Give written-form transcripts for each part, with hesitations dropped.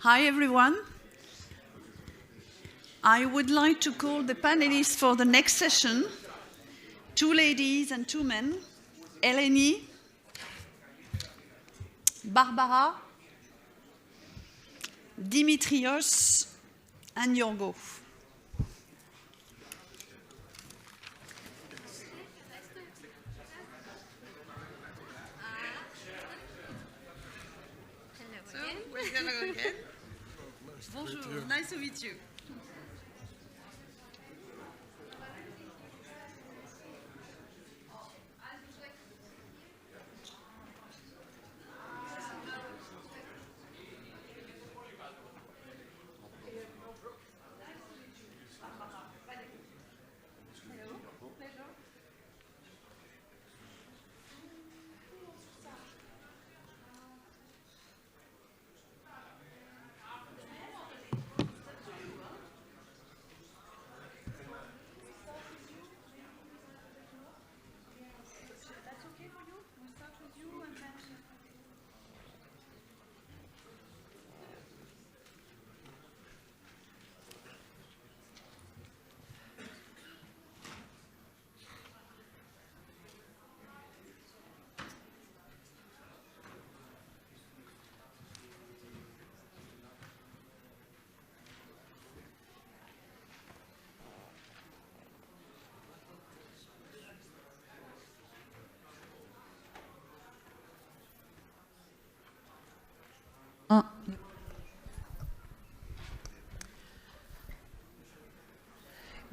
Hi everyone. I would like to call the panelists for the next session, 2 ladies and 2 men, Eleni, Barbara, Dimitrios, and Yorgo. So, we're gonna go again. Bonjour, nice to meet you.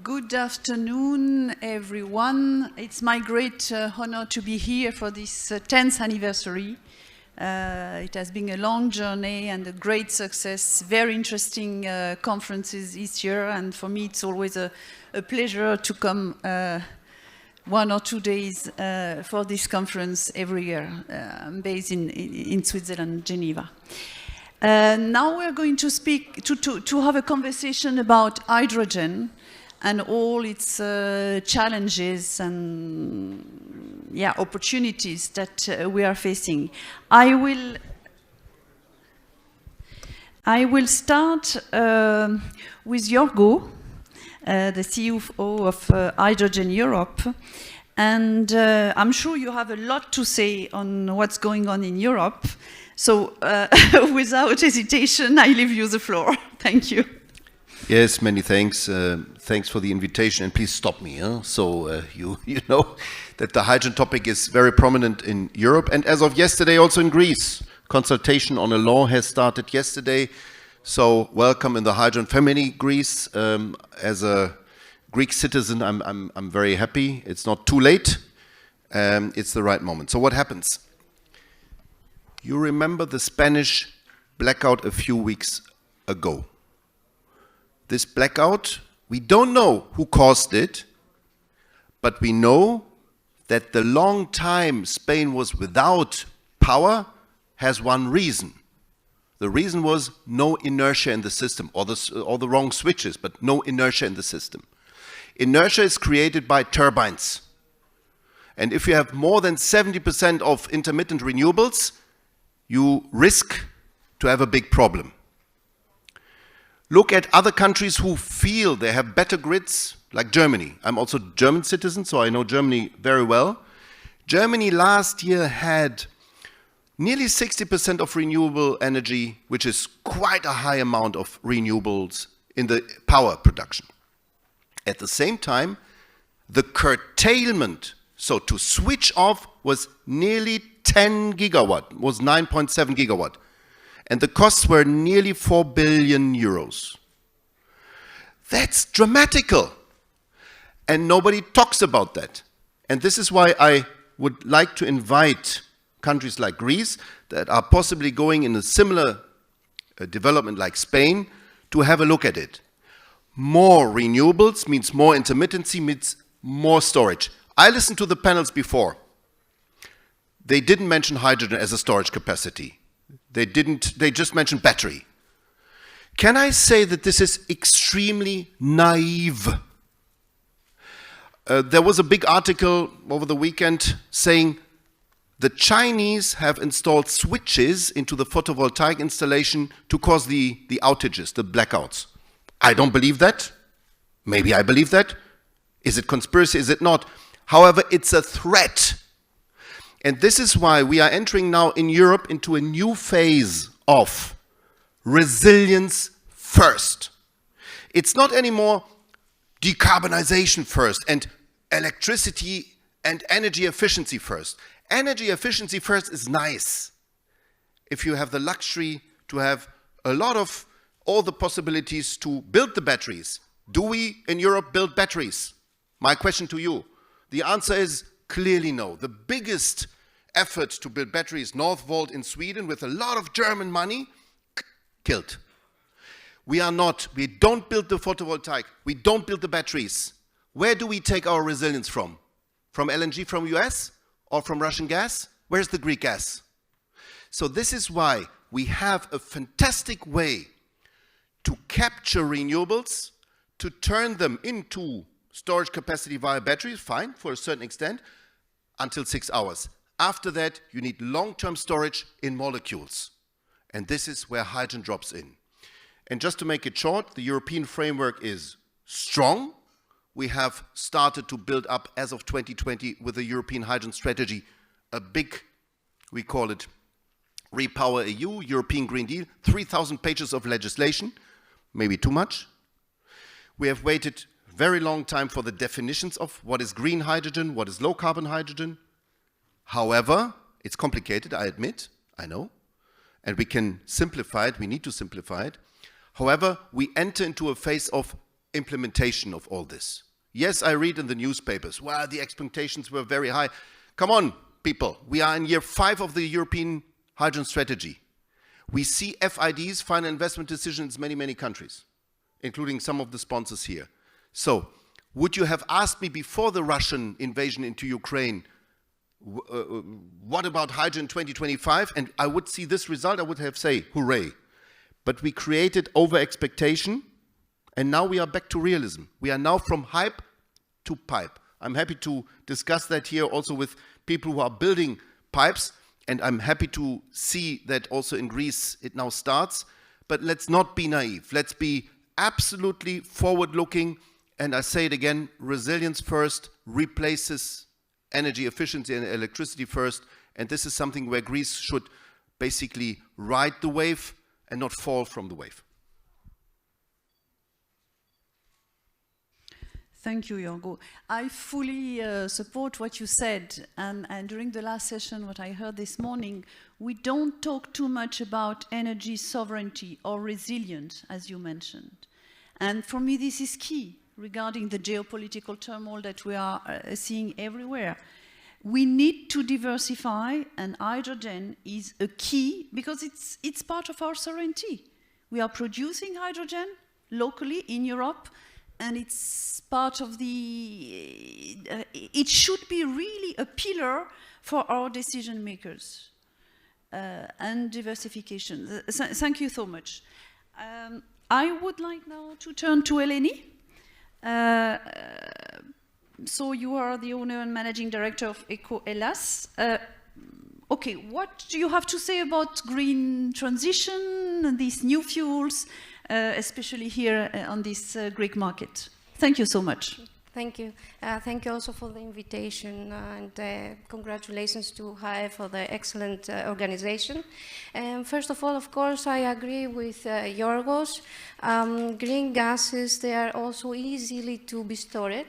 Good afternoon, everyone. It's my great honor to be here for this 10th anniversary. It has been a long journey and a great success, very interesting conferences each year, and for me it's always a pleasure to come 1 or 2 days for this conference every year. I'm based in Switzerland, Geneva. Now we're going to speak, to have a conversation about hydrogen and all its challenges and opportunities that we are facing. I will start with Yorgo, the CEO of Hydrogen Europe, and I'm sure you have a lot to say on what's going on in Europe. So without hesitation, I leave you the floor. Thank you. Yes, many thanks. Thanks for the invitation, and please stop me. So you know that the hydrogen topic is very prominent in Europe, and as of yesterday, also in Greece. Consultation on a law has started yesterday. So welcome in the hydrogen family, Greece. As a Greek citizen, I'm very happy. It's not too late. It's the right moment. So what happens? You remember the Spanish blackout a few weeks ago. This blackout, we don't know who caused it, but we know that the long time Spain was without power has one reason. The reason was no inertia in the system, or the wrong switches, but no inertia in the system. Inertia is created by turbines. And if you have more than 70% of intermittent renewables, you risk to have a big problem. Look at other countries who feel they have better grids, like Germany. I'm also a German citizen, so I know Germany very well. Germany last year had nearly 60% of renewable energy, which is quite a high amount of renewables in the power production. At the same time, the curtailment, so to switch off, was nearly 10 gigawatt, was 9.7 gigawatt. And the costs were nearly 4 billion euros. That's dramatical. And nobody talks about that. And this is why I would like to invite countries like Greece that are possibly going in a similar development like Spain to have a look at it. More renewables means more intermittency, means more storage. I listened to the panels before. They didn't mention hydrogen as a storage capacity. They just mentioned battery. Can I say that this is extremely naive? There was a big article over the weekend saying The Chinese have installed switches into the photovoltaic installation to cause the outages, the blackouts. I don't believe that. Maybe I believe that. Is it conspiracy? Is it not? However, it's a threat. And this is why we are entering now in Europe into a new phase of resilience first. It's not anymore decarbonization first and electricity and energy efficiency first. Energy efficiency first is nice if you have the luxury to have a lot of all the possibilities to build the batteries. Do we in Europe build batteries? My question to you. The answer is clearly no. The biggest effort to build batteries, Northvolt in Sweden, with a lot of German money, killed. We don't build the photovoltaic, we don't build the batteries. Where do we take our resilience from? From LNG from US or from Russian gas? Where's the Greek gas? So this is why we have a fantastic way to capture renewables, to turn them into storage capacity via batteries, fine, for a certain extent, until 6 hours. After that, you need long-term storage in molecules. And this is where hydrogen drops in. And just to make it short, the European framework is strong. We have started to build up, as of 2020, with the European Hydrogen Strategy, a big, we call it Repower EU, European Green Deal, 3,000 pages of legislation, maybe too much. We have waited very long time for the definitions of what is green hydrogen, what is low carbon hydrogen. However, it's complicated, I admit, I know, and we can simplify it, we need to simplify it. However, we enter into a phase of implementation of all this. Yes, I read in the newspapers, well, the expectations were very high. Come on, people, we are in year 5 of the European Hydrogen Strategy. We see FIDs, final investment decisions, in many, many countries, including some of the sponsors here. So, would you have asked me before the Russian invasion into Ukraine, what about hydrogen 2025? And I would see this result, I would have said, hooray. But we created over-expectation, and now we are back to realism. We are now from hype to pipe. I'm happy to discuss that here also with people who are building pipes, and I'm happy to see that also in Greece it now starts. But let's not be naive. Let's be absolutely forward-looking, and I say it again, resilience first replaces energy efficiency and electricity first, and this is something where Greece should basically ride the wave and not fall from the wave. Thank you, Jorgo. I fully support what you said, and during the last session, what I heard this morning, we don't talk too much about energy sovereignty or resilience, as you mentioned. And for me, this is key regarding the geopolitical turmoil that we are seeing everywhere. We need to diversify, and hydrogen is a key because it's part of our sovereignty. We are producing hydrogen locally in Europe, and it's part of the, it should be really a pillar for our decision makers and diversification. Thank you so much. I would like now to turn to Eleni. So you are the owner and managing director of Eco Hellas. Okay, what do you have to say about green transition and these new fuels, especially here on this Greek market? Thank you so much. Thank you. Thank you also for the invitation and congratulations to HAE for the excellent organization. First of all, of course, I agree with Yorgos. Green gases, they are also easily to be stored.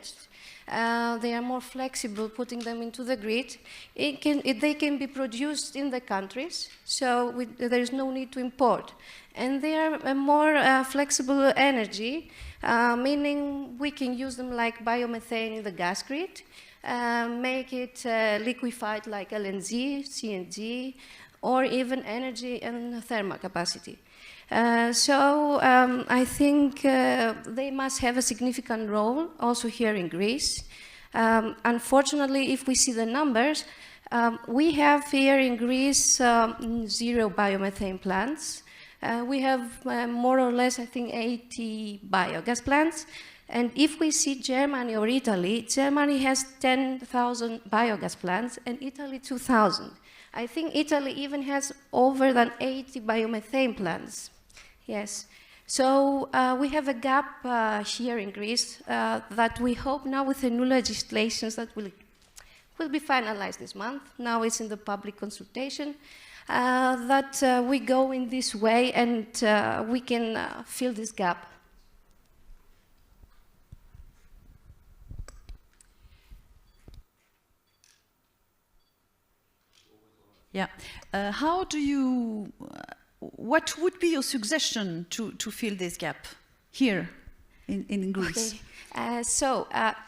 They are more flexible, putting them into the grid. They can be produced in the countries, so there is no need to import. And they are a more flexible energy, meaning we can use them like biomethane in the gas grid, make it liquefied like LNG, CNG, or even energy and thermal capacity. I think they must have a significant role also here in Greece. Unfortunately, if we see the numbers, we have here in Greece 0 biomethane plants. We have more or less, I think, 80 biogas plants. And if we see Germany or Italy, Germany has 10,000 biogas plants and Italy 2,000. I think Italy even has over than 80 biomethane plants. Yes. So we have a gap here in Greece that we hope now with the new legislations that will be finalized this month. Now it's in the public consultation. That we go in this way and we can fill this gap. Yeah. How do you, what would be your suggestion to fill this gap here in Greece? Okay.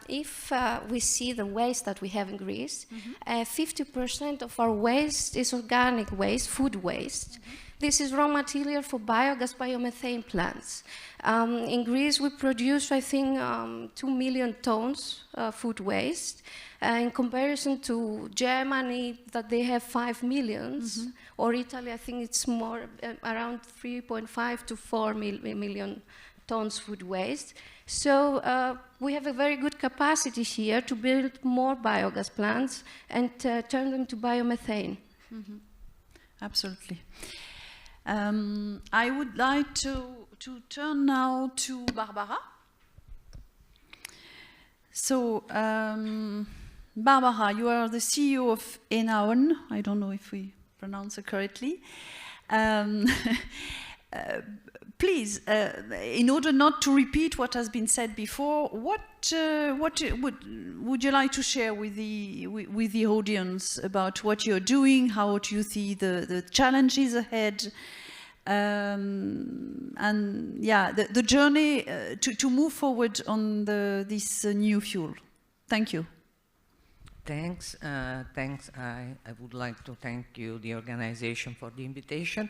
If we see the waste that we have in Greece, 50% of our waste is organic waste, food waste. This is raw material for biogas, biomethane plants. In Greece, we produce, I think, 2 million tons food waste. In comparison to Germany, that they have 5 millions, or Italy, I think it's more, around 3.5 to 4 million tons food waste. So we have a very good capacity here to build more biogas plants and turn them to biomethane. Absolutely. I would like to turn now to Barbara. So, Barbara, you are the CEO of Enaon. I don't know if we pronounce it correctly. Please, in order not to repeat what has been said before, what would you like to share with the audience about what you're doing? How do you see the challenges ahead? And yeah, the journey to move forward on this new fuel. Thank you. Thanks. Thanks. I would like to thank you, the organization, for the invitation.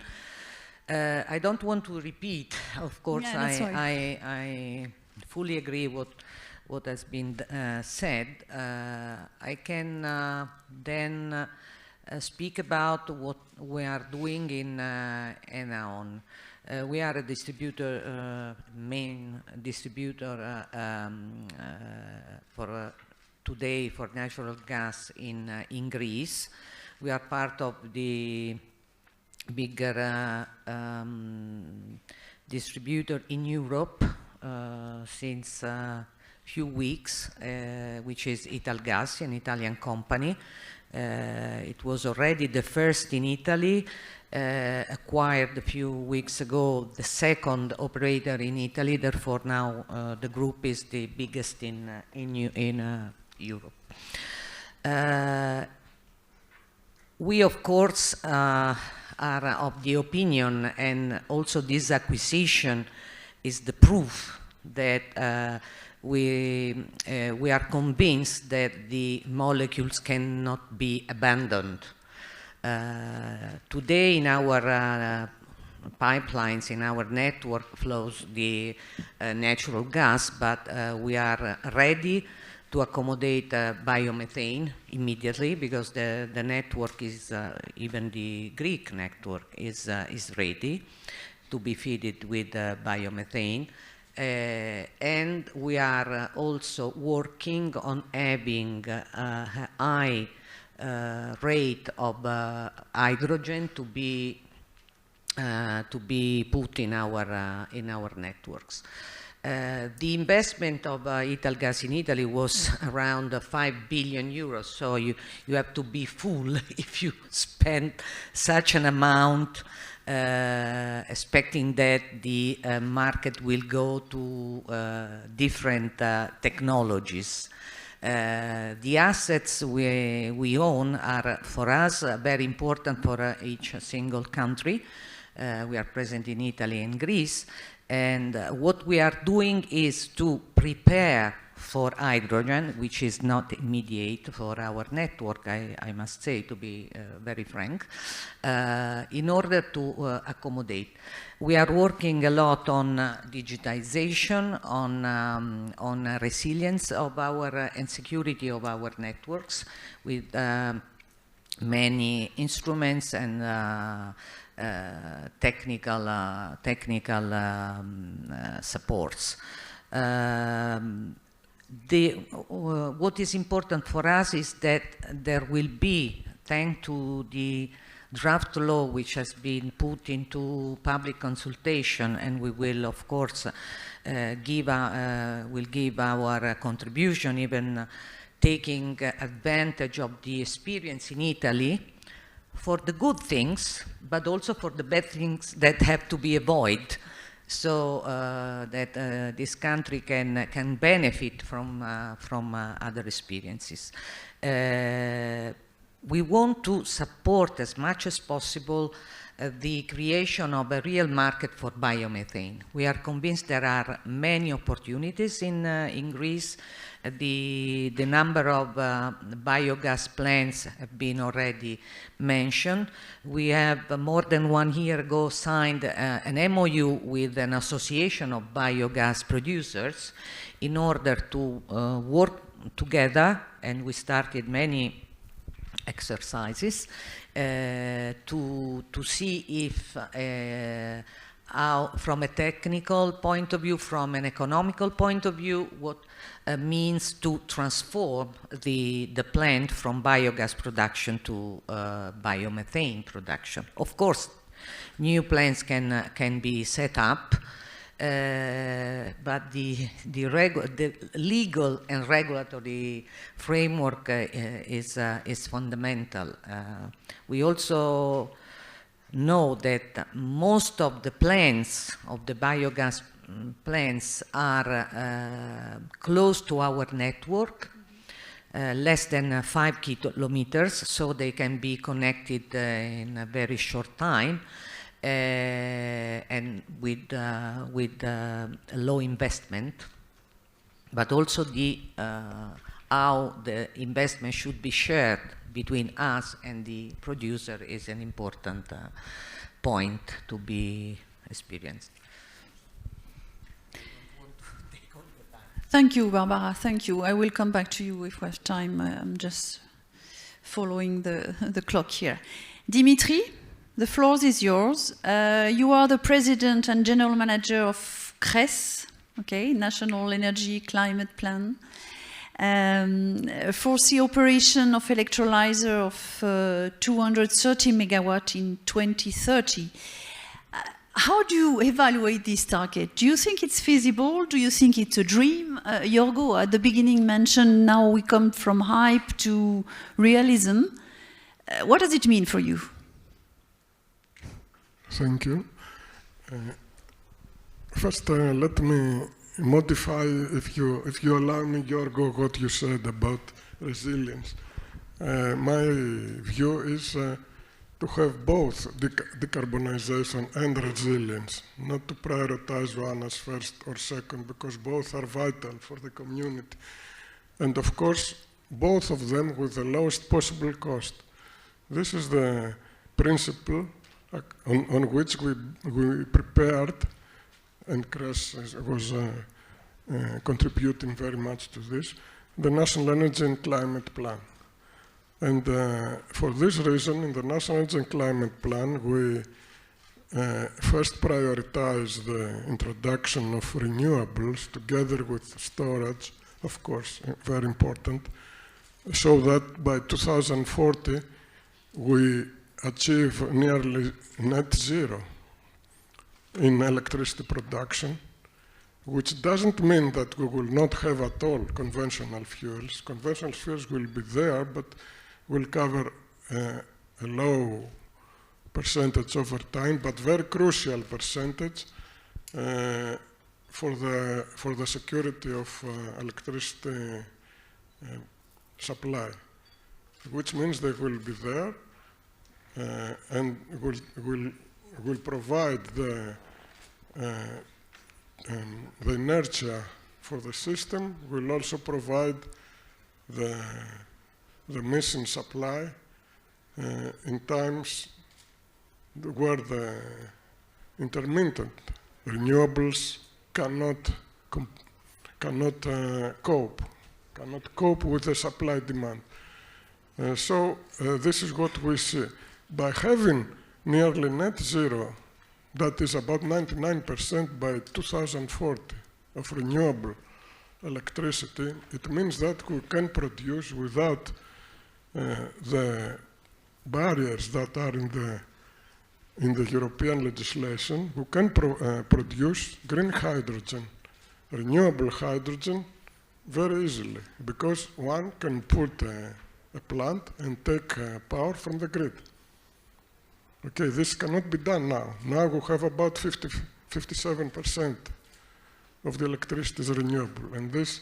I don't want to repeat, of course. Yeah, I fully agree what has been said. I can then speak about what we are doing in Enaon. We are a distributor, main distributor for today for natural gas in Greece. We are part of the bigger distributor in Europe since few weeks, which is Italgas, an Italian company. It was already the first in Italy, acquired a few weeks ago the second operator in Italy, therefore now the group is the biggest in Europe. We of course are of the opinion, and also this acquisition is the proof that we are convinced that the molecules cannot be abandoned. Today in our pipelines, in our network flows the natural gas, but we are ready to accommodate biomethane immediately, because the network is, even the Greek network is ready to be fed with biomethane. And we are also working on having a high rate of hydrogen to be put in our networks. The investment of Italgas in Italy was around 5 billion euros, so you have to be full if you spend such an amount, expecting that the market will go to different technologies. The assets we own are, for us, very important for each single country. We are present in Italy and Greece. And what we are doing is to prepare for hydrogen, which is not immediate for our network, I must say, to be very frank, in order to accommodate. We are working a lot on digitization, on resilience of our and security of our networks, with many instruments and technical supports. What is important for us is that there will be, thanks to the draft law which has been put into public consultation, and we will of course give our contribution, even taking advantage of the experience in Italy for the good things, but also for the bad things that have to be avoided, so that this country can benefit from other experiences. We want to support as much as possible the creation of a real market for biomethane. We are convinced there are many opportunities in Greece. The number of biogas plants have been already mentioned. We have more than 1 year ago signed an MOU with an association of biogas producers in order to work together, and we started many exercises to see if how, from a technical point of view, from an economical point of view, what means to transform the plant from biogas production to biomethane production. Of course, new plants can be set up, but the legal and regulatory framework is fundamental. We also know that most of the plants, of the biogas plants, are close to our network, less than 5 kilometers, so they can be connected in a very short time. And with low investment, but also how the investment should be shared between us and the producer is an important point to be experienced. Thank you, Barbara. Thank you. I will come back to you if we have time. I'm just following the clock here. Dimitri? The floor is yours. You are the president and general manager of CRES, okay, National Energy Climate Plan. Foresee operation of electrolyzer of 230 megawatt in 2030. How do you evaluate this target? Do you think it's feasible? Do you think it's a dream? Jorgo at the beginning mentioned now we come from hype to realism. What does it mean for you? Thank you. First, let me modify, if you allow me, Jorgo, what you said about resilience. My view is to have both decarbonization and resilience, not to prioritize one as first or second, because both are vital for the community. And of course, both of them with the lowest possible cost. This is the principle on which we prepared, and CRES was contributing very much to this, the National Energy and Climate Plan. And for this reason, in the National Energy and Climate Plan, we first prioritize the introduction of renewables together with storage, of course, very important, so that by 2040, we achieve nearly net zero in electricity production, which doesn't mean that we will not have at all conventional fuels. Conventional fuels will be there, but will cover a low percentage over time, but very crucial percentage for the security of electricity supply, which means they will be there and will provide the inertia for the system, will also provide the missing supply in times where the intermittent renewables cannot cope with the supply demand. So this is what we see. By having nearly net zero, that is about 99% by 2040, of renewable electricity, it means that we can produce without the barriers that are in the European legislation. We can produce green hydrogen, renewable hydrogen, very easily, because one can put a plant and take power from the grid. Okay, this cannot be done now. Now we have about 57% of the electricity is renewable, and this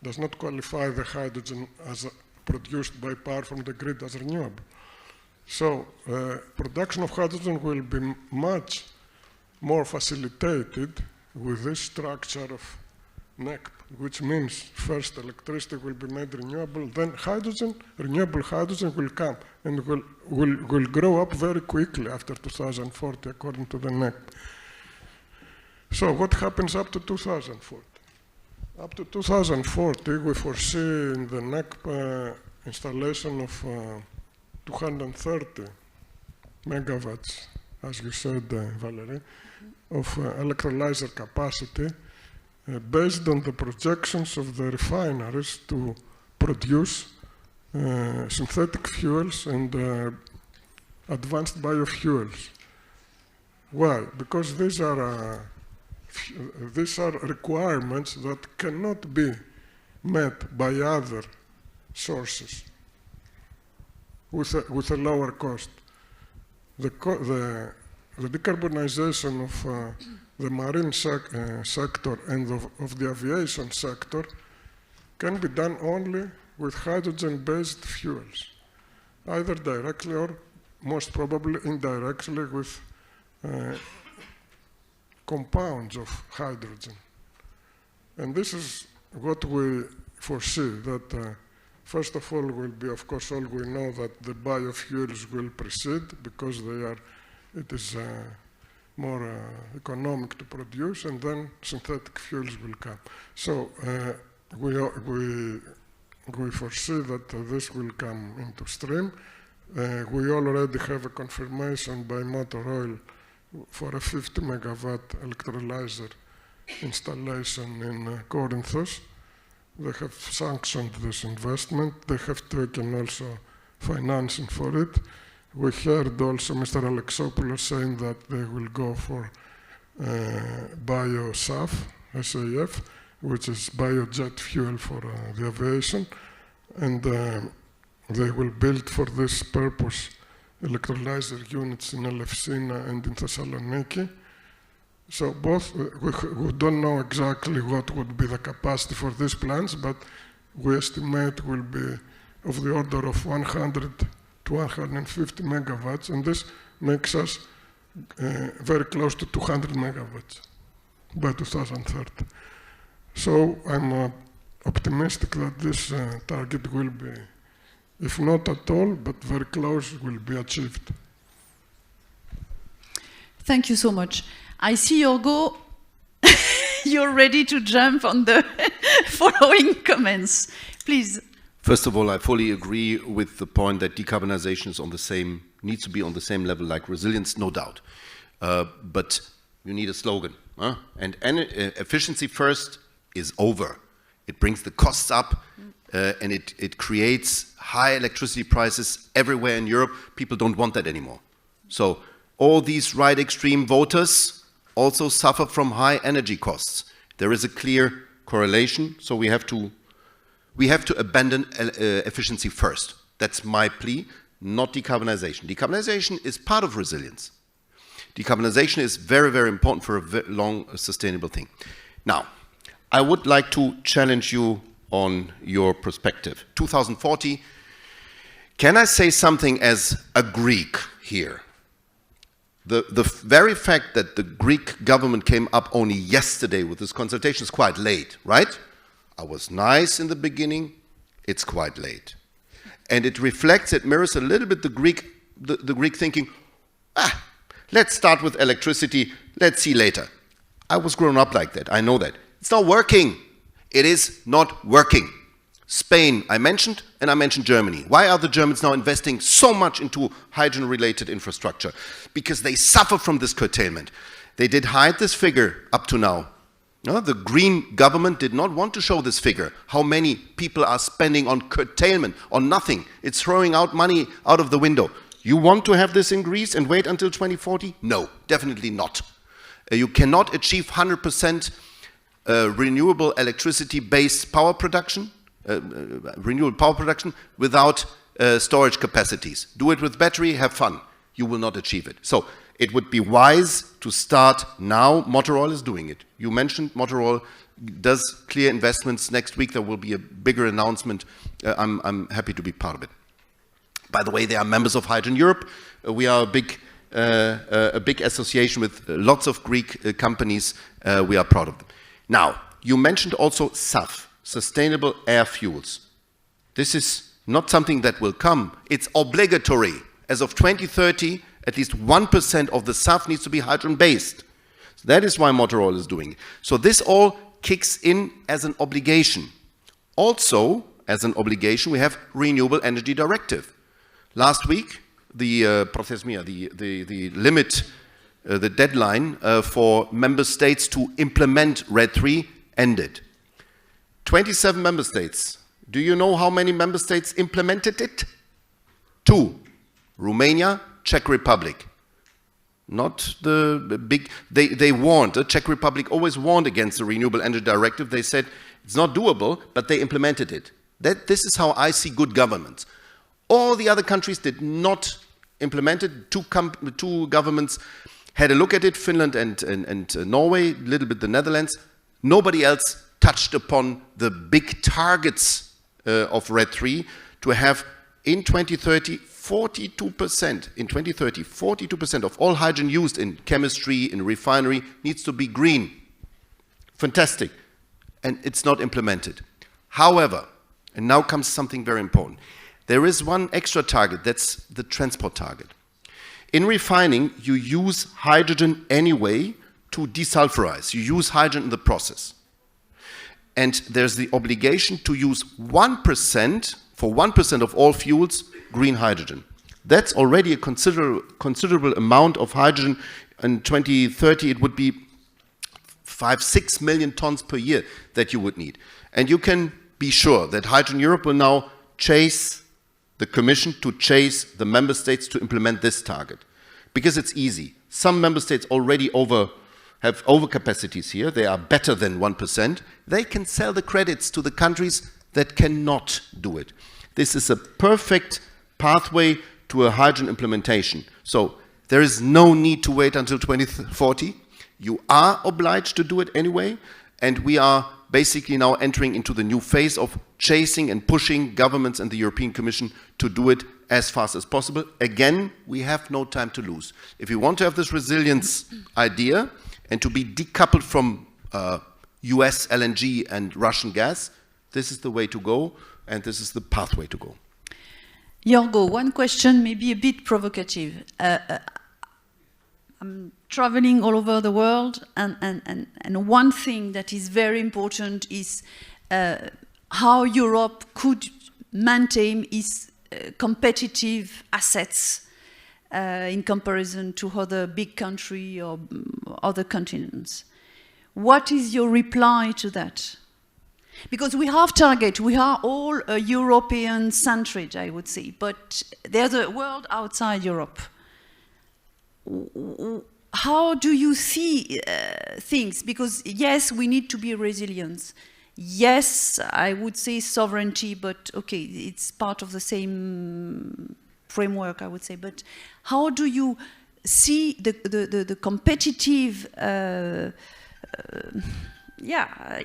does not qualify the hydrogen as produced by power from the grid as renewable. So production of hydrogen will be much more facilitated with this structure of NECP, which means first electricity will be made renewable, then hydrogen, renewable hydrogen will come and will grow up very quickly after 2040 according to the NECP. So what happens up to 2040? Up to 2040 we foresee in the NECP installation of 230 megawatts, as you said, Valerie, of electrolyzer capacity based on the projections of the refineries to produce synthetic fuels and advanced biofuels. Why? Because these are requirements that cannot be met by other sources with a lower cost. The decarbonization of the marine sector and of the aviation sector can be done only with hydrogen-based fuels, either directly or most probably indirectly with compounds of hydrogen. And this is what we foresee, that first of all will be, of course, all we know that the biofuels will precede because it is more economic to produce, and then synthetic fuels will come. So we foresee that this will come into stream. We already have a confirmation by Motor Oil for a 50 megawatt electrolyzer installation in Corinthos. They have sanctioned this investment. They have taken also financing for it. We heard also Mr. Alexopoulos saying that they will go for bio-SAF, SAF, which is biojet fuel for the aviation. And they will build for this purpose electrolyzer units in Elefsina and in Thessaloniki. So both, we don't know exactly what would be the capacity for these plants, but we estimate will be of the order of 100 to 150 megawatts, and this makes us very close to 200 megawatts by 2030. So I'm optimistic that this target will be, if not at all, but very close, will be achieved. Thank you so much. I see Yorgo, you're ready to jump on the following comments. Please. First of all, I fully agree with the point that decarbonization is needs to be on the same level like resilience, no doubt. But you need a slogan. And efficiency first is over. It brings the costs up, and it creates high electricity prices everywhere in Europe. People don't want that anymore. So all these right extreme voters also suffer from high energy costs. There is a clear correlation, so we have to abandon efficiency first. That's my plea, not decarbonization. Decarbonization is part of resilience. Decarbonization is very, very important for a long, sustainable thing. Now, I would like to challenge you on your perspective. 2040, can I say something as a Greek here? The very fact that the Greek government came up only yesterday with this consultation is quite late, right? I was nice in the beginning, it's quite late. And it reflects, it mirrors a little bit the Greek thinking, let's start with electricity, let's see later. I was grown up like that, I know that. It's not working. It is not working. Spain, I mentioned, and I mentioned Germany. Why are the Germans now investing so much into hydrogen-related infrastructure? Because they suffer from this curtailment. They did hide this figure up to now, No, the Green government did not want to show this figure, how many people are spending on curtailment, on nothing. It's throwing out money out of the window. You want to have this in Greece and wait until 2040? No, definitely not. You cannot achieve 100% renewable electricity-based power production, renewable power production without storage capacities. Do it with battery, have fun. You will not achieve it. So it would be wise to start now. Motor Oil is doing it. You mentioned Motor Oil does clear investments. Next week there will be a bigger announcement. I'm happy to be part of it. By the way, they are members of Hydrogen Europe. We are a big association with lots of Greek companies. We are proud of them. Now, you mentioned also SAF, Sustainable Air Fuels. This is not something that will come. It's obligatory. As of 2030, at least 1% of the SAF needs to be hydrogen-based. So that is why Motor Oil is doing it. So this all kicks in as an obligation. Also, as an obligation, we have Renewable Energy Directive. Last week, the limit, the deadline for member states to implement RED III ended. 27 member states. Do you know how many member states implemented it? 2. Romania, Czech Republic. Not the big, they warned, the Czech Republic always warned against the Renewable Energy Directive. They said it's not doable, but they implemented it. This is how I see good government. All the other countries did not implement it. Two governments had a look at it, Finland and Norway, a little bit the Netherlands. Nobody else touched upon the big targets of RED III to have in 2030, 42%, in 2030, 42% of all hydrogen used in chemistry, in refinery, needs to be green. Fantastic. And it's not implemented. However, and now comes something very important. There is one extra target, that's the transport target. In refining, you use hydrogen anyway to desulfurize. You use hydrogen in the process. And there's the obligation to use 1%, for 1% of all fuels, green hydrogen. That's already a considerable amount of hydrogen. In 2030, it would be 5-6 million tons per year that you would need. And you can be sure that Hydrogen Europe will now chase the Commission, to chase the member states to implement this target. Because it's easy. Some member states already have overcapacities here. They are better than 1%. They can sell the credits to the countries that cannot do it. This is a perfect pathway to a hydrogen implementation. So there is no need to wait until 2040. You are obliged to do it anyway, and we are basically now entering into the new phase of chasing and pushing governments and the European Commission to do it as fast as possible. Again, we have no time to lose. If we want to have this resilience idea and to be decoupled from US LNG and Russian gas, this is the way to go, and this is the pathway to go. Jorgo, one question, maybe a bit provocative. I'm traveling all over the world, and one thing that is very important is how Europe could maintain its competitive assets in comparison to other big countries or other continents. What is your reply to that? Because we have targets, we are all European-centric, I would say, but there's a world outside Europe. How do you see things? Because yes, we need to be resilient. Yes, I would say sovereignty, but okay, it's part of the same framework, I would say. But how do you see the competitive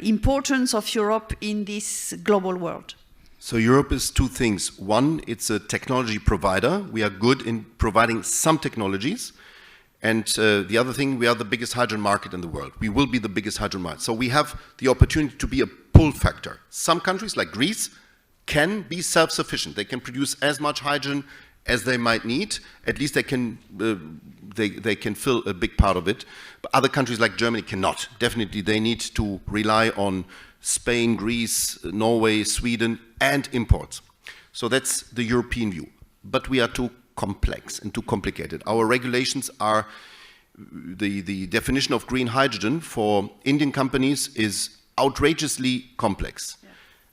importance of Europe in this global world? So Europe is two things. One, it's a technology provider. We are good in providing some technologies. And the other thing, we are the biggest hydrogen market in the world. We will be the biggest hydrogen market. So we have the opportunity to be a pull factor. Some countries, like Greece, can be self-sufficient. They can produce as much hydrogen as they might need. At least they can fill a big part of it. But other countries like Germany cannot. Definitely they need to rely on Spain, Greece, Norway, Sweden, and imports. So that's the European view. But we are too complex and too complicated. Our regulations are the definition of green hydrogen for Indian companies is outrageously complex. Yeah.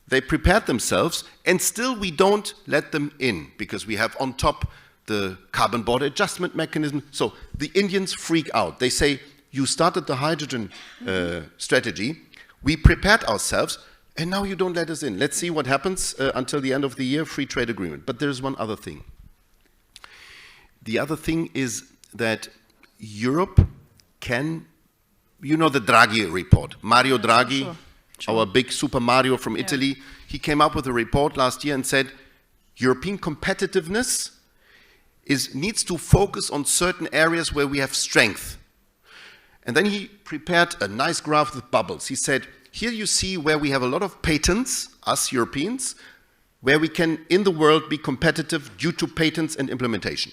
They prepared themselves, and still we don't let them in, because we have on top the carbon border adjustment mechanism. So the Indians freak out. They say, you started the hydrogen strategy, we prepared ourselves, and now you don't let us in. Let's see what happens until the end of the year, free trade agreement. But there's one other thing. The other thing is that Europe can, you know, the Draghi report. Mario Draghi, our big Super Mario from Italy, he came up with a report last year and said, European competitiveness needs to focus on certain areas where we have strength. And then he prepared a nice graph with bubbles. He said, here you see where we have a lot of patents, us Europeans, where we can, in the world, be competitive due to patents and implementation.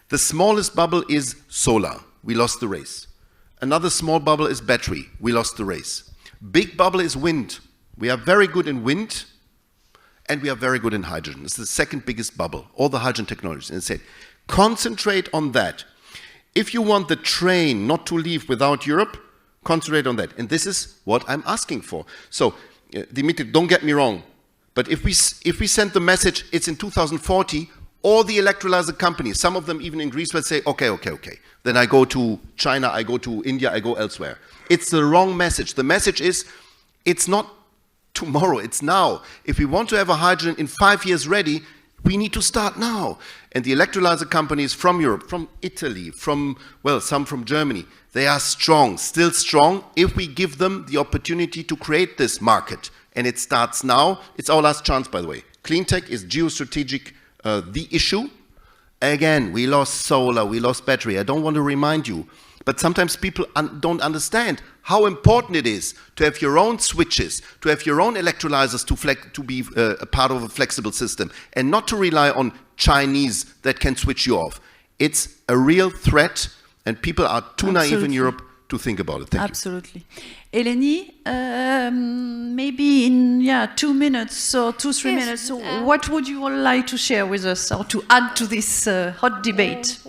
The smallest bubble is solar. We lost the race. Another small bubble is battery. We lost the race. Big bubble is wind. We are very good in wind, and we are very good in hydrogen. It's the second biggest bubble, all the hydrogen technologies. And it said, concentrate on that. If you want the train not to leave without Europe, concentrate on that. And this is what I'm asking for. So, Dimitri, don't get me wrong, but if we send the message, it's in 2040, all the electrolyzer companies, some of them even in Greece, will say, okay. Then I go to China, I go to India, I go elsewhere. It's the wrong message. The message is, it's not tomorrow, it's now. If we want to have a hydrogen in 5 years ready, we need to start now. And the electrolyzer companies from Europe, from Italy, from, well, some from Germany, they are strong, still strong, if we give them the opportunity to create this market. And it starts now. It's our last chance, by the way. Clean tech is geostrategic, the issue. Again, we lost solar, we lost battery. I don't want to remind you, but sometimes people don't understand how important it is to have your own switches, to have your own electrolyzers to be a part of a flexible system, and not to rely on Chinese that can switch you off. It's a real threat, and people are too naive in Europe to think about it. Thank you. Absolutely. Eleni, maybe in 2 minutes or 2-3 minutes, so what would you all like to share with us or to add to this hot debate?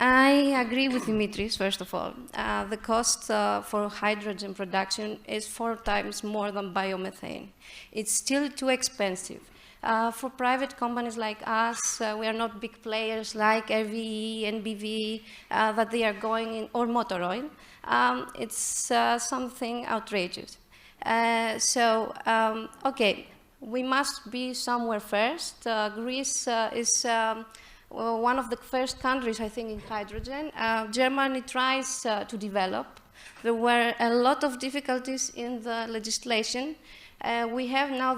I agree with Dimitris, first of all. The cost for hydrogen production is 4 times more than biomethane. It's still too expensive. For private companies like us, we are not big players like RWE, NBV, that they are going in, or motor oil. It's something outrageous. Okay, we must be somewhere first. Greece is one of the first countries, I think, in hydrogen. Germany tries to develop. There were a lot of difficulties in the legislation. We have now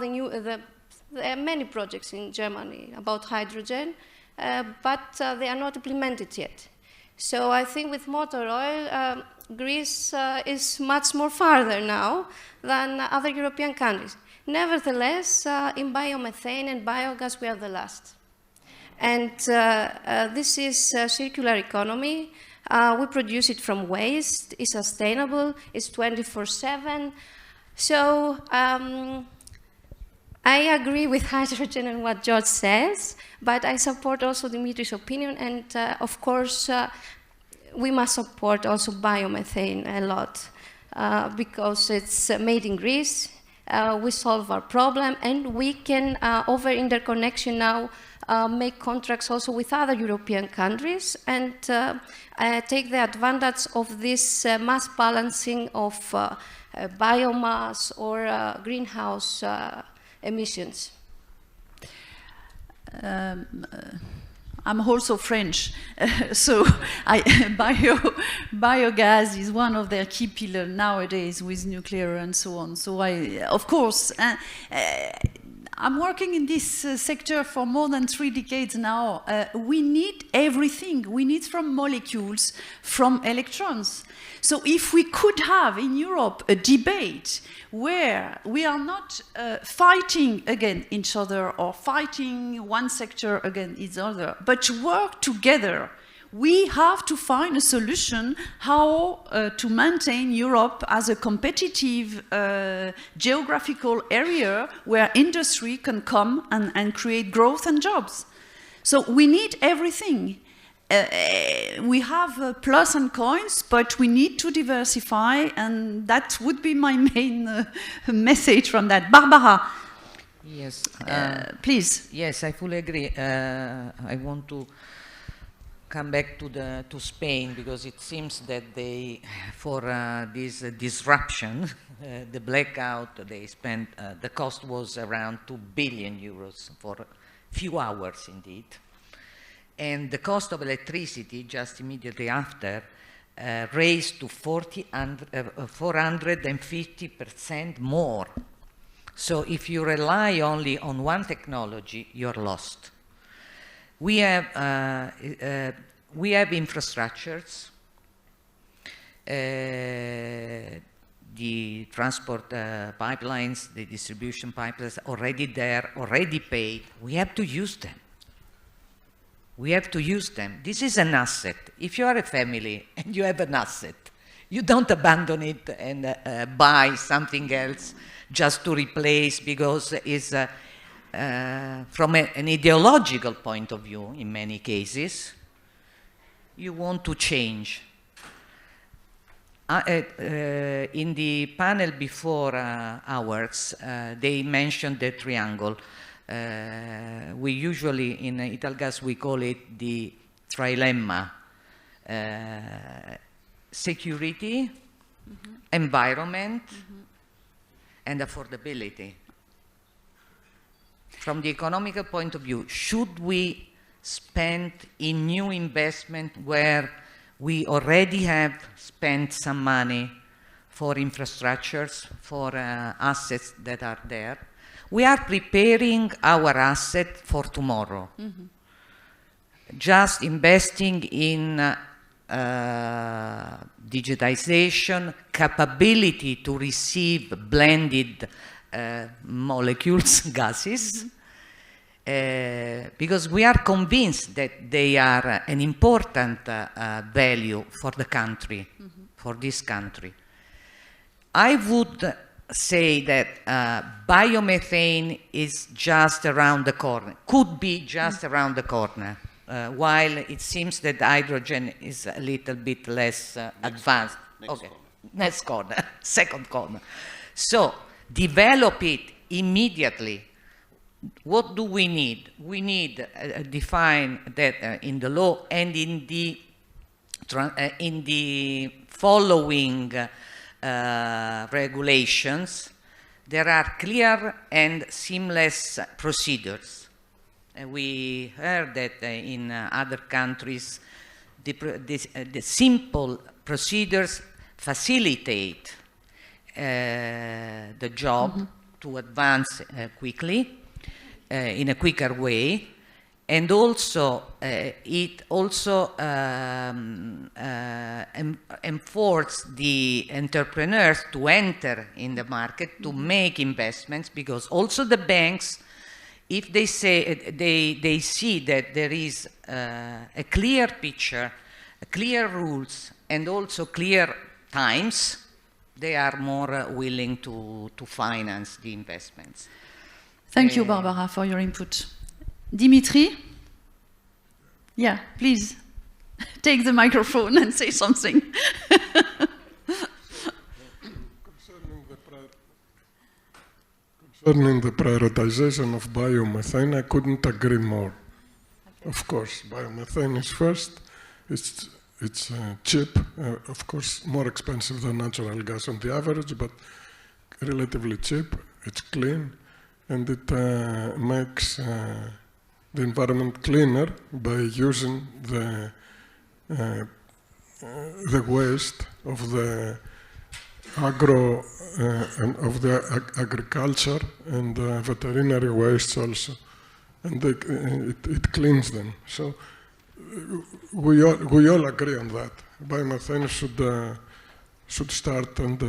there are many projects in Germany about hydrogen, but they are not implemented yet. So I think with motor oil, Greece is much more farther now than other European countries. Nevertheless, in biomethane and biogas, we are the last. And this is a circular economy. We produce it from waste, it's sustainable, it's 24/7. So I agree with hydrogen and what George says, but I support also Dimitri's opinion, and of course, we must support also biomethane a lot, because it's made in Greece, we solve our problem, and we can, over interconnection now, make contracts also with other European countries, and take the advantage of this mass balancing of biomass or greenhouse emissions. I'm also French, so biogas is one of their key pillars nowadays with nuclear and so on. So of course, I'm working in this sector for more than 3 decades now. We need everything. We need from molecules, from electrons. So if we could have in Europe a debate where we are not fighting against each other or fighting one sector against each other, but work together, we have to find a solution how to maintain Europe as a competitive geographical area where industry can come and create growth and jobs. So we need everything. we have plus and cons, but we need to diversify, and that would be my main message from that. Barbara, Yes, please. yes, I fully agree. I want to come back to Spain, because it seems that they, for this disruption, the blackout, they spent, the cost was around 2 billion euros for a few hours indeed. And the cost of electricity just immediately after raised to 450% more. So if you rely only on one technology, you're lost. We have infrastructures, the transport pipelines, the distribution pipelines already there, already paid. We have to use them. We have to use them. This is an asset. If you are a family and you have an asset, you don't abandon it and buy something else just to replace, because it's from an ideological point of view, in many cases, you want to change. In the panel before ours, they mentioned the triangle. We usually, in Italgas, we call it the trilemma. Security, environment, and affordability. From the economical point of view, should we spend in new investment where we already have spent some money for infrastructures, for assets that are there? We are preparing our asset for tomorrow. Just investing in digitization, capability to receive blended molecules, gases, because we are convinced that they are an important value for the country, for this country. I would say that biomethane is just around the corner, could be just around the corner. While it seems that hydrogen is a little bit less advanced. Next corner, second corner. So develop it immediately. What do we need? We need define that in the law and in the following regulations. There are clear and seamless procedures. We heard that in other countries, the simple procedures facilitate the job to advance quickly, in a quicker way, and also it also enforces the entrepreneurs to enter in the market, to make investments, because also the banks, if they say they see that there is a clear picture, clear rules, and also clear times, they are more willing to finance the investments. Thank you, Barbara, for your input. Dimitri? Yeah, please take the microphone and say something. Concerning the prioritization of biomethane, I couldn't agree more. Of course, biomethane is first. It's cheap, of course, more expensive than natural gas on the average, but relatively cheap. It's clean, and it makes the environment cleaner by using the waste of the agriculture and veterinary wastes also, and it cleans them. So we all agree on that. Biomethane should start, and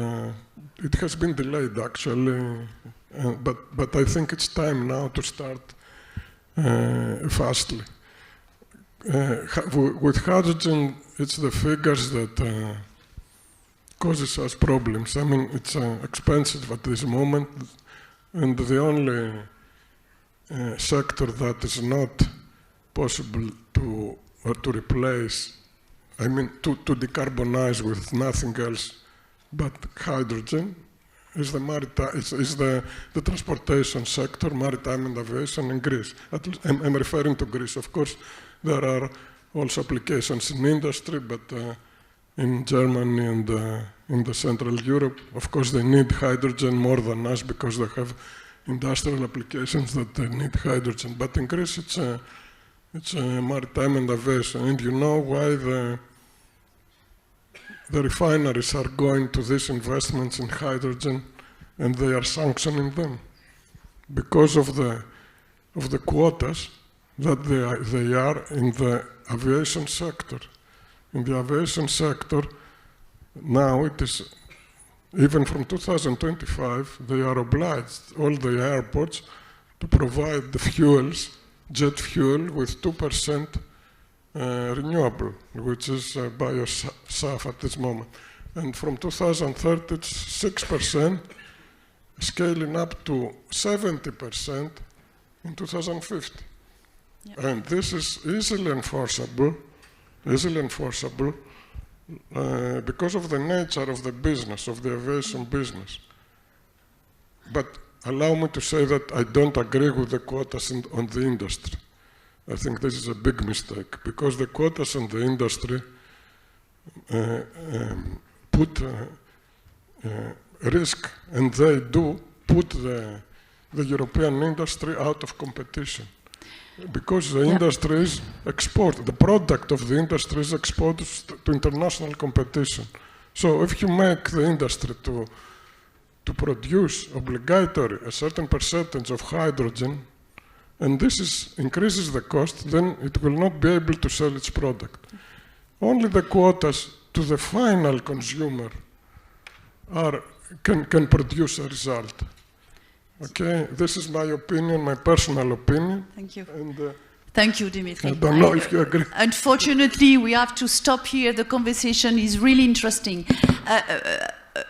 it has been delayed actually, but I think it's time now to start fastly. With hydrogen, it's the figures that causes us problems. I mean, it's expensive at this moment, and the only sector that is not possible to or to replace, I mean, to decarbonize with nothing else but hydrogen is the transportation sector, maritime and aviation in Greece. At least I'm referring to Greece. Of course, there are also applications in industry, but in Germany and in the Central Europe, of course, they need hydrogen more than us because they have industrial applications that they need hydrogen. But in Greece, it's maritime and aviation. And you know why the refineries are going to these investments in hydrogen and they are sanctioning them? Because of the quotas that they are in the aviation sector. In the aviation sector, now it is, even from 2025, they are obliged, all the airports, to provide the fuels, jet fuel, with 2% renewable, which is bio-SAF at this moment. And from 2030, it's 6%, scaling up to 70% in 2050. Yep. And this is easily enforceable because of the nature of the business, of the aviation business. But allow me to say that I don't agree with the quotas on the industry. I think this is a big mistake, because the quotas on the industry put risk, and they do put the European industry out of competition. Because the industry is exported, the product of the industry is exposed to international competition. So if you make the industry to produce obligatory a certain percentage of hydrogen, and this increases the cost, then it will not be able to sell its product. Only the quotas to the final consumer can produce a result. Okay, this is my opinion, my personal opinion. Thank you. And, thank you, Dimitri. I don't know if you agree. Unfortunately, we have to stop here. The conversation is really interesting.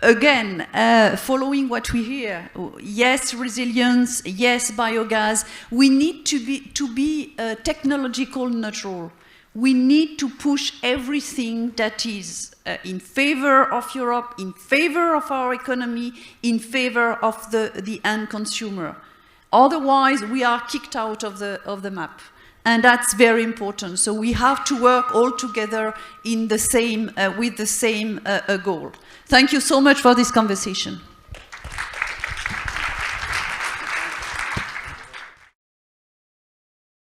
Again, following what we hear, yes, resilience, yes, biogas. We need to be technological neutral. We need to push everything that is in favor of Europe, in favor of our economy, in favor of the end consumer. Otherwise, we are kicked out of the map. And that's very important. So we have to work all together in the same, with the same goal. Thank you so much for this conversation.